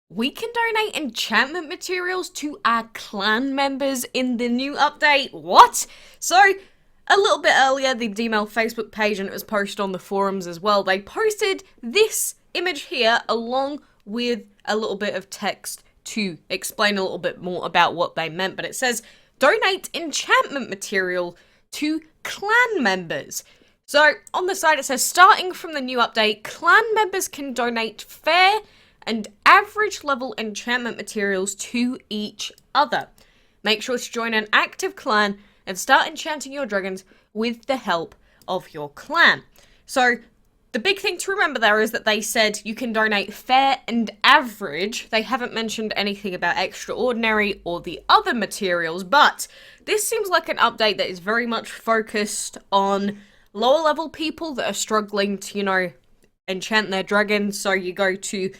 We can donate enchantment materials to our clan members in the new update. What? So, a little bit earlier, the DML Facebook page, and it was posted on the forums as well, they posted this image here along with a little bit of text to explain a little bit more about what they meant. But it says, donate enchantment material to clan members. So, on the side it says, starting from the new update, clan members can donate fair and average level enchantment materials to each other. Make sure to join an active clan and start enchanting your dragons with the help of your clan. So, the big thing to remember there is that they said you can donate fair and average. They haven't mentioned anything about extraordinary or the other materials, but this seems like an update that is very much focused on lower level people that are struggling to, enchant their dragons. So you go to,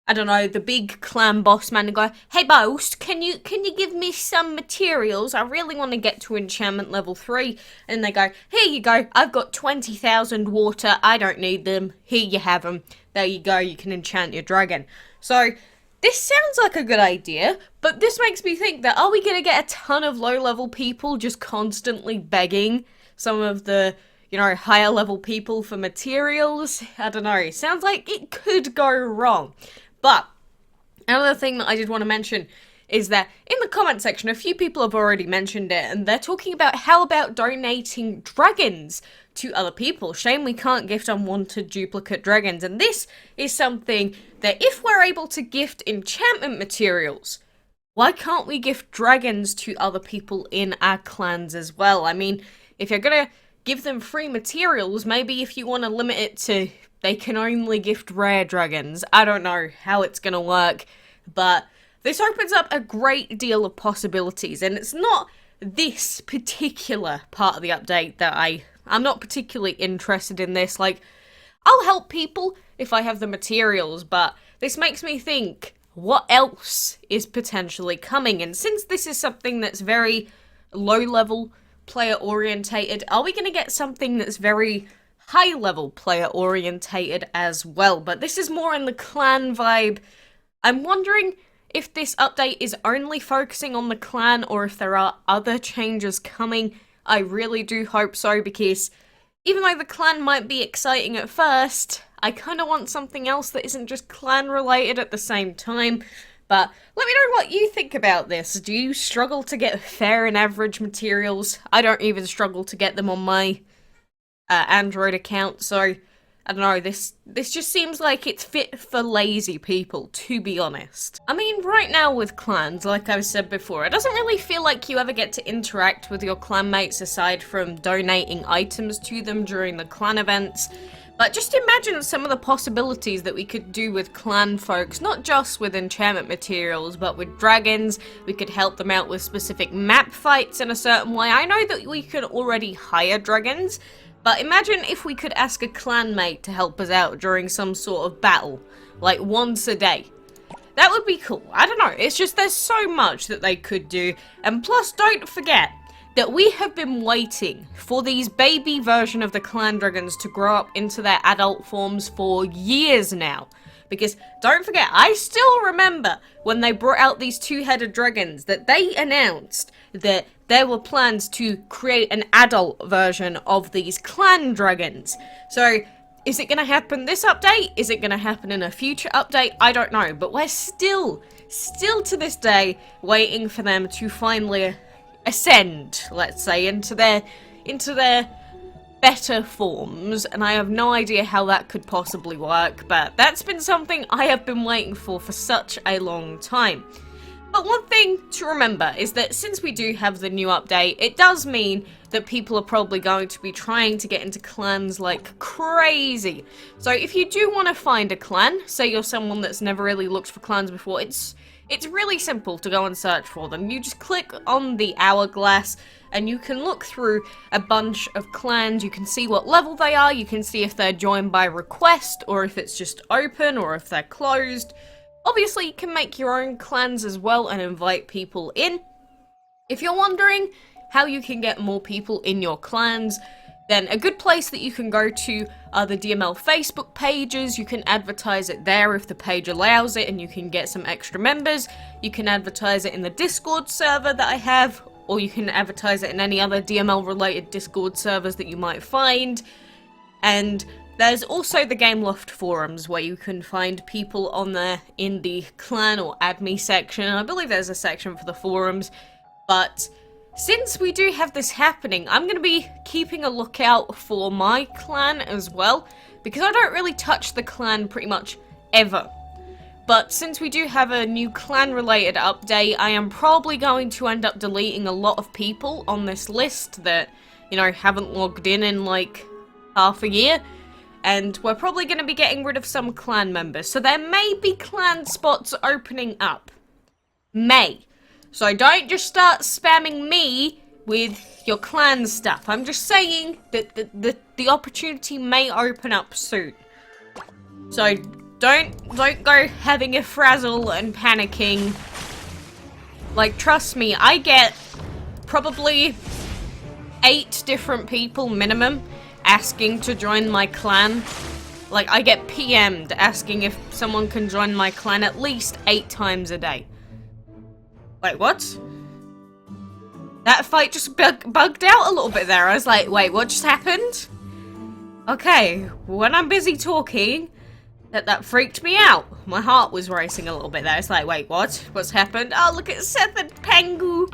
I don't know, the big clan boss man and go, hey boss, can you give me some materials? I really want to get to enchantment level 3. And they go, here you go, I've got 20,000 water, I don't need them, here you have them. There you go, you can enchant your dragon. So, this sounds like a good idea, but this makes me think that are we going to get a ton of low level people just constantly begging some of the higher level people for materials? I don't know, sounds like it could go wrong. But another thing that I did want to mention is that in the comment section, a few people have already mentioned it, and they're talking about how about donating dragons to other people. Shame we can't gift unwanted duplicate dragons, and this is something that if we're able to gift enchantment materials, why can't we gift dragons to other people in our clans as well? I mean, if you're gonna give them free materials, maybe if you want to limit it to they can only gift rare dragons. I don't know how it's gonna work, but this opens up a great deal of possibilities, and it's not this particular part of the update that I'm not particularly interested in this. Like, I'll help people if I have the materials, but this makes me think, what else is potentially coming? And since this is something that's very low level player orientated, are we going to get something that's very high level player orientated as well? But this is more in the clan vibe. I'm wondering if this update is only focusing on the clan or if there are other changes coming. I really do hope so, because even though the clan might be exciting at first, I kind of want something else that isn't just clan related at the same time. But let me know what you think about this. Do you struggle to get fair and average materials? I don't even struggle to get them on my Android account, so I don't know, this just seems like it's fit for lazy people, to be honest. I mean, right now with clans, like I've said before, it doesn't really feel like you ever get to interact with your clanmates aside from donating items to them during the clan events. But just imagine some of the possibilities that we could do with clan folks, not just with enchantment materials, but with dragons. We could help them out with specific map fights in a certain way. I know that we could already hire dragons, but imagine if we could ask a clanmate to help us out during some sort of battle, like once a day. That would be cool. I don't know, it's just there's so much that they could do. And plus, don't forget that we have been waiting for these baby version of the clan dragons to grow up into their adult forms for years now. Because don't forget, I still remember when they brought out these two-headed dragons that they announced that there were plans to create an adult version of these clan dragons. So, is it going to happen this update? Is it going to happen in a future update? I don't know, but we're still to this day waiting for them to finally ascend, let's say, into their better forms, and I have no idea how that could possibly work, but that's been something I have been waiting for such a long time. But one thing to remember is that since we do have the new update, it does mean that people are probably going to be trying to get into clans like crazy. So if you do want to find a clan, say you're someone that's never really looked for clans before, it's really simple to go and search for them. You just click on the hourglass and you can look through a bunch of clans. You can see what level they are, you can see if they're joined by request or if it's just open or if they're closed. Obviously, you can make your own clans as well and invite people in. If you're wondering how you can get more people in your clans, then a good place that you can go to are the DML Facebook pages. You can advertise it there if the page allows it, and you can get some extra members. You can advertise it in the Discord server that I have, or you can advertise it in any other DML related Discord servers that you might find. And there's also the Gameloft forums, where you can find people on there in the clan or add me section. I believe there's a section for the forums, but since we do have this happening, I'm going to be keeping a lookout for my clan as well, because I don't really touch the clan pretty much ever. But since we do have a new clan-related update, I am probably going to end up deleting a lot of people on this list that, you know, haven't logged in like half a year. And we're probably going to be getting rid of some clan members. So there may be clan spots opening up. May. So don't just start spamming me with your clan stuff. I'm just saying that the opportunity may open up soon. So don't go having a frazzle and panicking. Like, trust me, I get probably 8 different people minimum asking to join my clan. Like, I get PM'd asking if someone can join my clan at least 8 times a day. Wait, what? That fight just bugged out a little bit there. I was like, wait, what just happened? Okay, when I'm busy talking, that freaked me out. My heart was racing a little bit there. It's like, wait, what? What's happened? Oh, look at Seth and Pengu.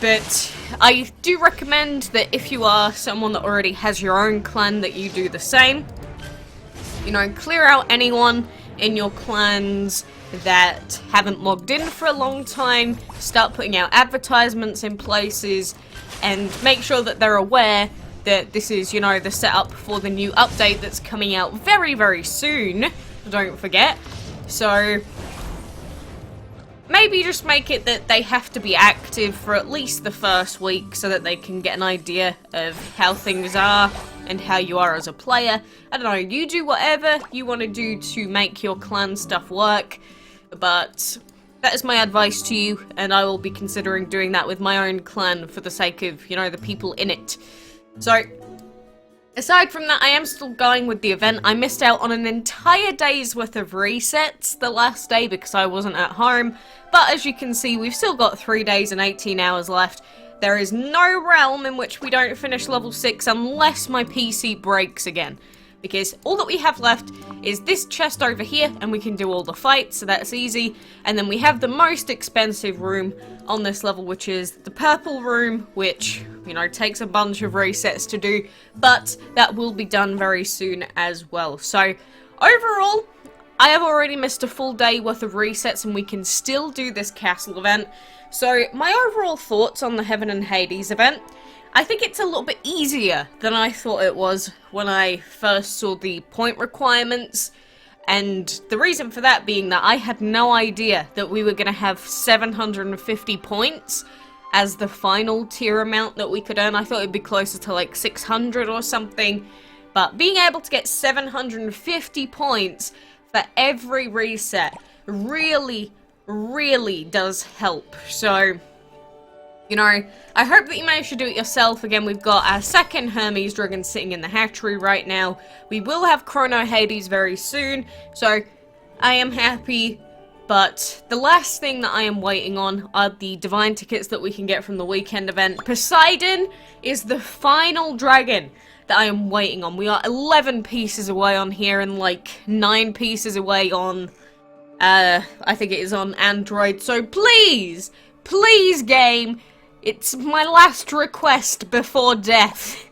But I do recommend that if you are someone that already has your own clan, that you do the same. You know, clear out anyone in your clans that haven't logged in for a long time, start putting out advertisements in places, and make sure that they're aware that this is, you know, the setup for the new update that's coming out very, very soon. Don't forget. So maybe just make it that they have to be active for at least the first week so that they can get an idea of how things are and how you are as a player. I don't know, you do whatever you want to do to make your clan stuff work, but that is my advice to you, and I will be considering doing that with my own clan for the sake of, you know, the people in it. So, aside from that, I am still going with the event. I missed out on an entire day's worth of resets the last day because I wasn't at home, but as you can see, we've still got 3 days and 18 hours left. There is no realm in which we don't finish level 6 unless my PC breaks again. Because all that we have left is this chest over here, and we can do all the fights, so that's easy. And then we have the most expensive room on this level, which is the purple room, which, you know, takes a bunch of resets to do, but that will be done very soon as well. So, overall, I have already missed a full day worth of resets, and we can still do this castle event. So, my overall thoughts on the Heaven and Hades event: I think it's a little bit easier than I thought it was when I first saw the point requirements, and the reason for that being that I had no idea that we were going to have 750 points as the final tier amount that we could earn. I thought it'd be closer to like 600 or something, but being able to get 750 points for every reset really does help. So, you know, I hope that you manage to do it yourself. Again, we've got our second Hermes dragon sitting in the hatchery right now. We will have Chrono Hades very soon, so I am happy. But the last thing that I am waiting on are the divine tickets that we can get from the weekend event. Poseidon is the final dragon that I am waiting on. We are 11 pieces away on here and like 9 pieces away on, I think it is on Android. So please game, it's my last request before death.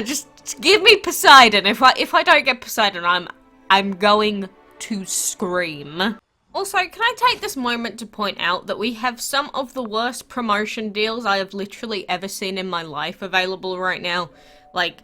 Just give me Poseidon. If I don't get Poseidon, I'm going to scream. Also, can I take this moment to point out that we have some of the worst promotion deals I have literally ever seen in my life available right now. Like,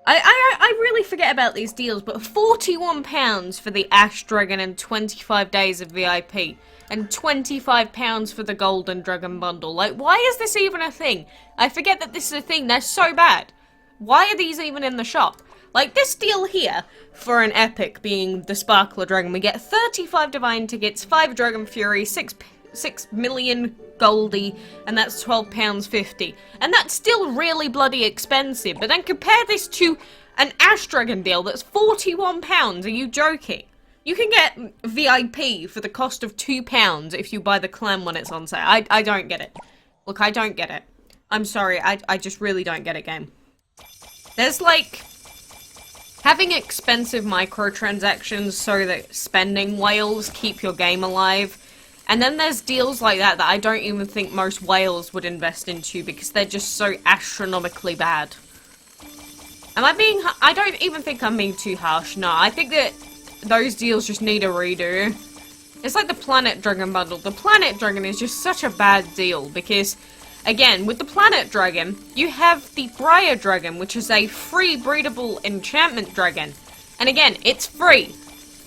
I really forget about these deals, but £41 for the Ash Dragon and 25 days of VIP. And £25 for the Golden Dragon Bundle. Like, why is this even a thing? I forget that this is a thing. They're so bad. Why are these even in the shop? Like, this deal here, for an epic being the Sparkler Dragon, we get 35 Divine Tickets, 5 Dragon Fury, 6 6 million goldie, and that's £12.50. And that's still really bloody expensive, but then compare this to an Ash Dragon deal that's £41. Are you joking? You can get VIP for the cost of £2 if you buy the clan when it's on sale. I don't get it. Look, I don't get it. I'm sorry, I just really don't get it, game. There's like having expensive microtransactions so that spending whales keep your game alive. And then there's deals like that that I don't even think most whales would invest into because they're just so astronomically bad. Am I being... I don't even think I'm being too harsh. No, I think that those deals just need a redo. It's like the Planet Dragon bundle. The Planet Dragon is just such a bad deal because, again, with the Planet Dragon, you have the Briar Dragon, which is a free breedable enchantment dragon. And again, it's free.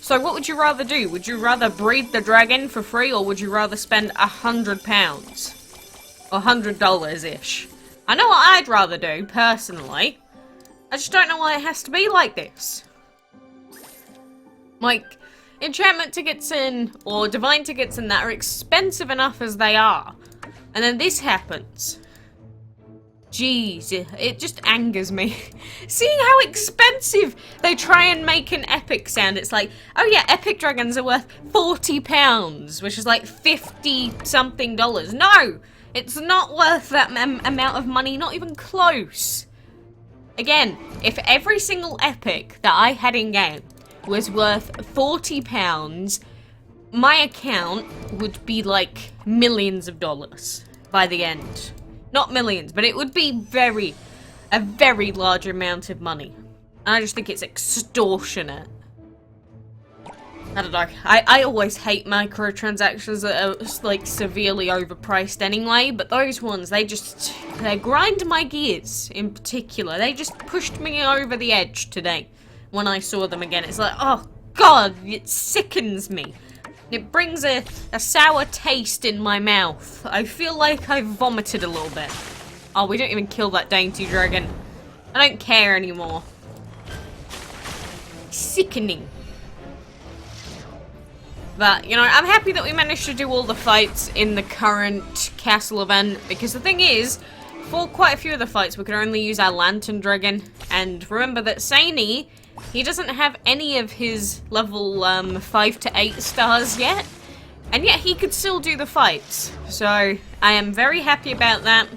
So what would you rather do? Would you rather breed the dragon for free, or would you rather spend £100? Or $100-ish? I know what I'd rather do, personally. I just don't know why it has to be like this. Like, enchantment tickets in, or divine tickets in that are expensive enough as they are. And then this happens. Jeez, it just angers me. Seeing how expensive they try and make an epic sound. It's like, oh yeah, epic dragons are worth £40, which is like 50-something dollars. No! It's not worth that amount of money, not even close. Again, if every single epic that I had in-game was worth £40, my account would be like millions of dollars by the end. Not millions, but it would be a very large amount of money. And I just think it's extortionate. I don't know. I always hate microtransactions that are like severely overpriced anyway, but those ones, they grind my gears in particular. They just pushed me over the edge today when I saw them again. It's like, oh god, it sickens me. It brings a sour taste in my mouth. I feel like I've vomited a little bit. Oh, we don't even kill that dainty dragon. I don't care anymore. Sickening. But, you know, I'm happy that we managed to do all the fights in the current castle event, because the thing is, for quite a few of the fights, we could only use our lantern dragon. And remember that Saini, he doesn't have any of his level 5 to 8 stars yet, and yet he could still do the fights. So I am very happy about that.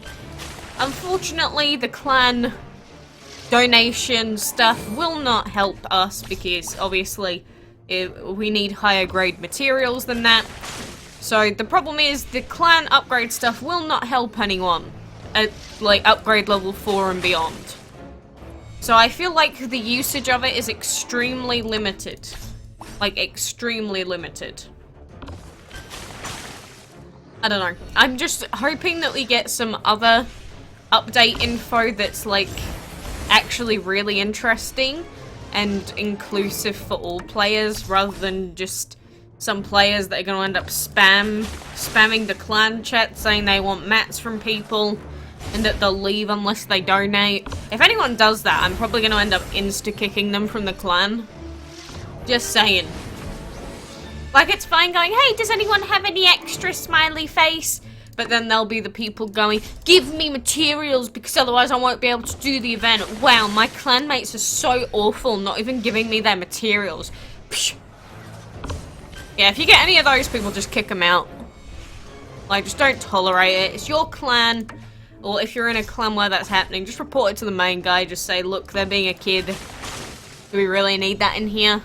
Unfortunately, the clan donation stuff will not help us because obviously we need higher grade materials than that. So the problem is the clan upgrade stuff will not help anyone at like upgrade level 4 and beyond. So I feel like the usage of it is extremely limited. Like, extremely limited. I don't know. I'm just hoping that we get some other update info that's, like, actually really interesting and inclusive for all players, rather than just some players that are going to end up spamming the clan chat saying they want mats from people, and that they'll leave unless they donate. If anyone does that, I'm probably going to end up insta-kicking them from the clan. Just saying. Like, it's fine going, hey, does anyone have any extra smiley face? But then there'll be the people going, give me materials because otherwise I won't be able to do the event. Wow, my clanmates are so awful, not even giving me their materials. Psh. Yeah, if you get any of those people, just kick them out. Like, just don't tolerate it. It's your clan. Or if you're in a clan where that's happening, just report it to the main guy. Just say, look, they're being a kid. Do we really need that in here?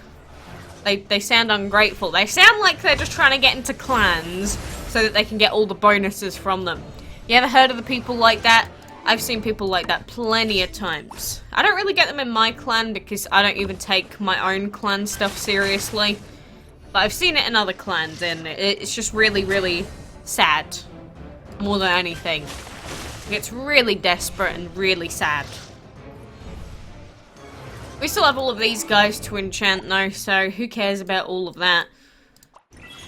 They sound ungrateful. They sound like they're just trying to get into clans so that they can get all the bonuses from them. You ever heard of the people like that? I've seen people like that plenty of times. I don't really get them in my clan because I don't even take my own clan stuff seriously. But I've seen it in other clans and it's just really, really sad. More than anything. It's really desperate and really sad. We still have all of these guys to enchant though, so who cares about all of that?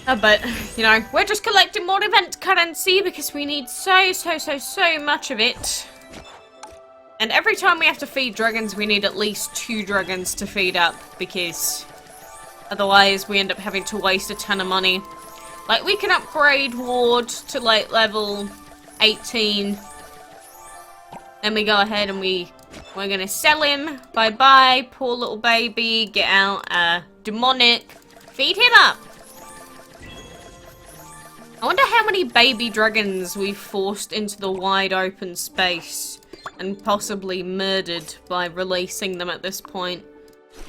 But, you know, we're just collecting more event currency because we need so much of it. And every time we have to feed dragons, we need at least 2 dragons to feed up because otherwise we end up having to waste a ton of money. Like, we can upgrade Ward to, like, level 18. Then we go ahead and we're gonna sell him. Bye-bye, poor little baby. Get out, demonic. Feed him up. I wonder how many baby dragons we've forced into the wide open space and possibly murdered by releasing them at this point.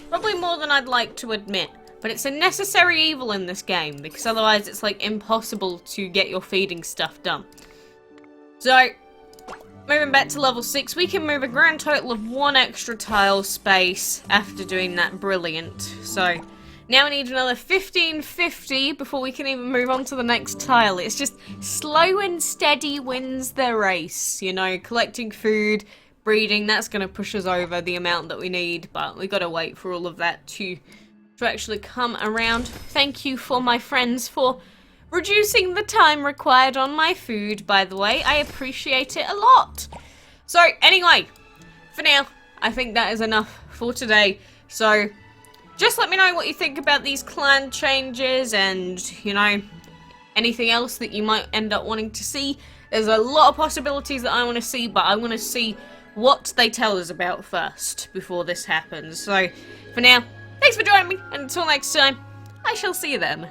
Probably more than I'd like to admit, but it's a necessary evil in this game because otherwise it's like impossible to get your feeding stuff done. So, moving back to level 6, we can move a grand total of 1 extra tile space after doing that. Brilliant. So, now we need another 1550 before we can even move on to the next tile. It's just slow and steady wins the race. You know, collecting food, breeding, that's going to push us over the amount that we need. But we got to wait for all of that to actually come around. Thank you for my friends for reducing the time required on my food, by the way. I appreciate it a lot. So, anyway, for now, I think that is enough for today. So, just let me know what you think about these clan changes and, you know, anything else that you might end up wanting to see. There's a lot of possibilities that I want to see, but I want to see what they tell us about first before this happens. So, for now, thanks for joining me, and until next time, I shall see you then.